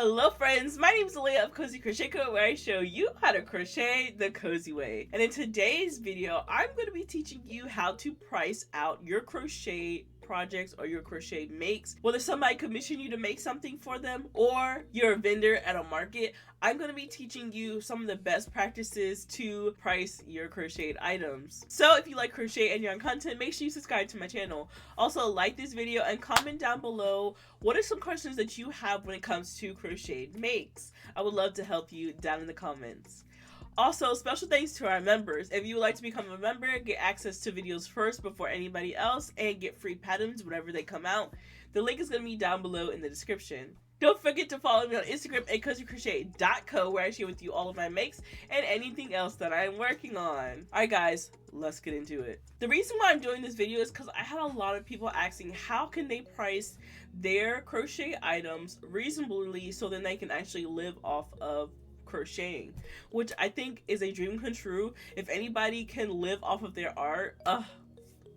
Hello friends, my name is Aaliyah of Cozy Crochet Co, where I show you how to crochet the cozy way. And in today's video, I'm going to be teaching you how to price out your crochet projects or your crochet makes. Whether somebody commissioned you to make something for them or you're a vendor at a market, I'm going to be teaching you some of the best practices to price your crocheted items. So if you like crochet and yarn content, make sure you subscribe to my channel. Also like this video and comment down below what are some questions that you have when it comes to crocheted makes. I would love to help you down in the comments. Also, special thanks to our members. If you would like to become a member, get access to videos first before anybody else, and get free patterns whenever they come out, the link is going to be down below in the description. Don't forget to follow me on Instagram at cozycrochet.co, where I share with you all of my makes and anything else that I'm working on. Alright guys, let's get into it. The reason why I'm doing this video is because I had a lot of people asking how can they price their crochet items reasonably so then they can actually live off of crocheting, which I think is a dream come true. If anybody can live off of their art,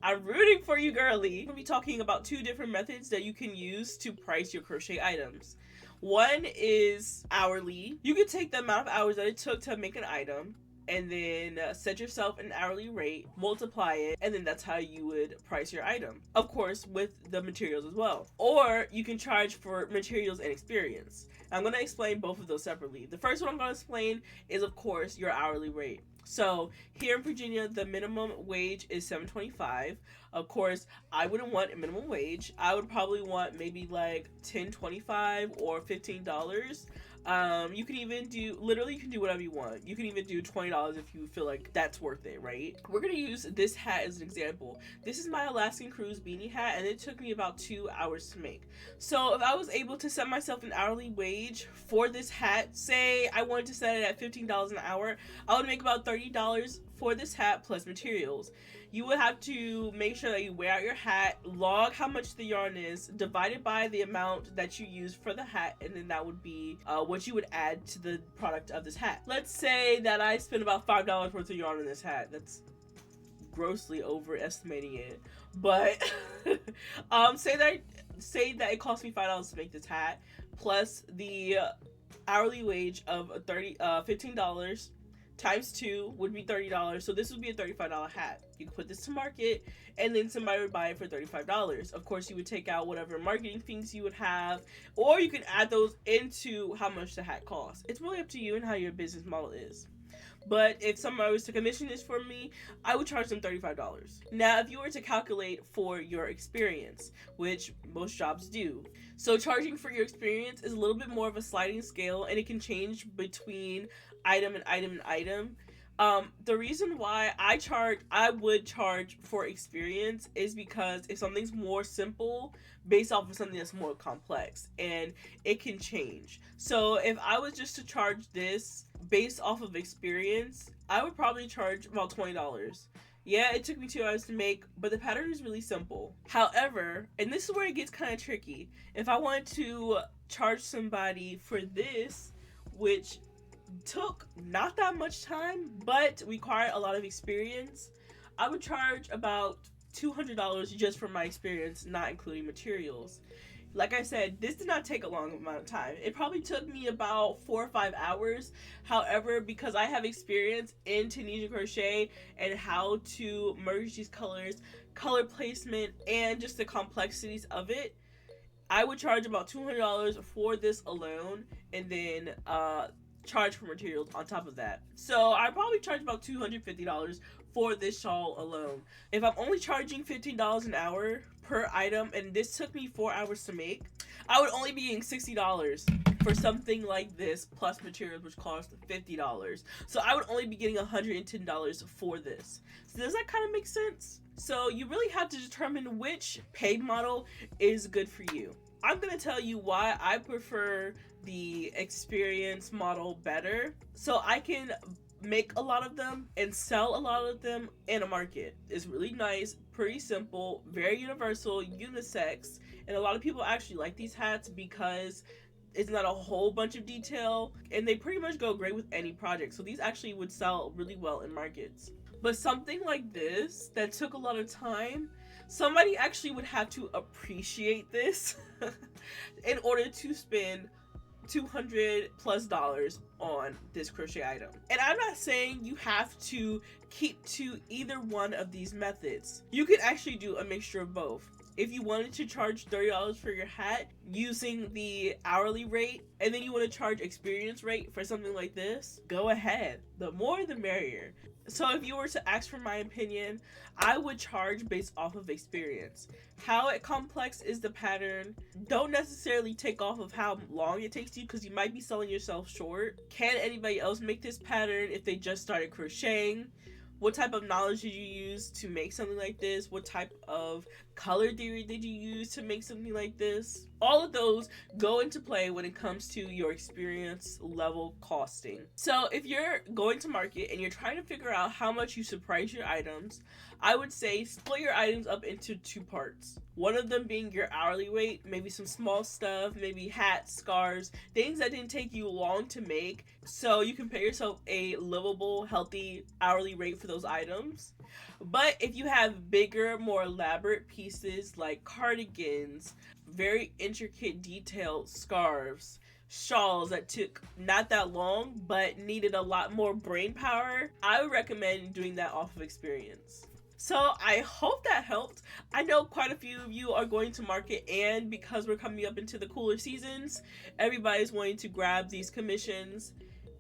I'm rooting for you, girly. I'm going to be talking about two different methods that you can use to price your crochet items. One is hourly. You can take the amount of hours that it took to make an item and then set yourself an hourly rate, multiply it, and then that's how you would price your item. Of course, with the materials as well. Or you can charge for materials and experience. I'm going to explain both of those separately. The first one I'm going to explain is, of course, your hourly rate. So here in Virginia, the minimum wage is $7.25. Of course, I wouldn't want a minimum wage. I would probably want maybe like $10.25 or $15. You can even do, literally you can do whatever you want. You can even do $20 if you feel like that's worth it, right? We're gonna use this hat as an example. This is my Alaskan cruise beanie hat, and it took me about 2 hours to make. So if I was able to set myself an hourly wage for this hat, say I wanted to set it at $15 an hour, I would make about $30 for this hat plus materials. You would have to make sure that you wear out your hat, log how much the yarn is, divided by the amount that you use for the hat, and then that would be what you would add to the product of this hat. Let's say that I spent about $5 worth of yarn on this hat. That's grossly overestimating it, but say that it cost me $5 to make this hat, plus the hourly wage of $15 times 2 would be $30. So this would be a $35 hat. You could put this to market and then somebody would buy it for $35. Of course, you would take out whatever marketing fees you would have, or you can add those into how much the hat costs. It's really up to you and how your business model is. But if somebody was to commission this for me, I would charge them $35. Now, if you were to calculate for your experience, which most jobs do, so charging for your experience is a little bit more of a sliding scale, and it can change between item and item and item. The reason why I would charge for experience is because if something's more simple based off of something that's more complex, and it can change. So if I was just to charge this based off of experience, I would probably charge about $20. Yeah, it took me 2 hours to make, but the pattern is really simple. However, and this is where it gets kind of tricky, if I wanted to charge somebody for this, which took not that much time but required a lot of experience, I would charge about $200 just for my experience, not including materials. Like I said, this did not take a long amount of time. It probably took me about 4 or 5 hours. However, because I have experience in Tunisian crochet and how to merge these colors, color placement, and just the complexities of it, I would charge about $200 for this alone, and then charge for materials on top of that. So I probably charge about $250 for this shawl alone. If I'm only charging $15 an hour per item, and this took me 4 hours to make, I would only be getting $60 for something like this plus materials, which cost $50. So I would only be getting $110 for this. So does that kind of make sense? So you really have to determine which paid model is good for you. I'm going to tell you why I prefer the experience model better, so I can make a lot of them and sell a lot of them in a market. It's really nice, pretty simple, very universal, unisex, and a lot of people actually like these hats because it's not a whole bunch of detail, and they pretty much go great with any project. So these actually would sell really well in markets. But something like this that took a lot of time, somebody actually would have to appreciate this in order to spend $200+ on this crochet item. And I'm not saying you have to keep to either one of these methods. You could actually do a mixture of both. If you wanted to charge $30 for your hat using the hourly rate, and then you want to charge experience rate for something like this, go ahead. The more the merrier. So if you were to ask for my opinion, I would charge based off of experience. How complex is the pattern? Don't necessarily take off of how long it takes you, because you might be selling yourself short. Can anybody else make this pattern if they just started crocheting? What type of knowledge did you use to make something like this? What type of color theory did you use to make something like this? All of those go into play when it comes to your experience level costing. So if you're going to market and you're trying to figure out how much you should price your items, I would say split your items up into 2 parts. One of them being your hourly rate, maybe some small stuff, maybe hats, scarves, things that didn't take you long to make, so you can pay yourself a livable, healthy hourly rate for those items. But if you have bigger, more elaborate pieces like cardigans, very intricate detailed scarves, shawls that took not that long but needed a lot more brain power, I would recommend doing that off of experience. So I hope that helped. I know quite a few of you are going to market, and because we're coming up into the cooler seasons, everybody's wanting to grab these commissions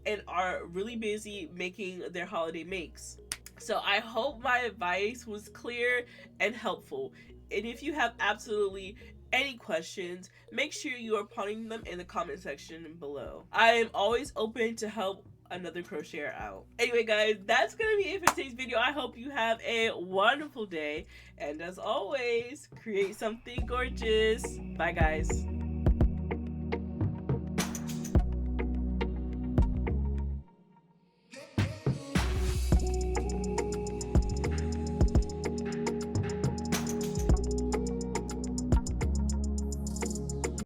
and are really busy making their holiday makes. So I hope my advice was clear and helpful. And if you have absolutely any questions, make sure you are putting them in the comment section below. I am always open to help another crocheter out. Anyway guys, that's gonna be it for today's video. I hope you have a wonderful day, and as always, create something gorgeous. Bye guys.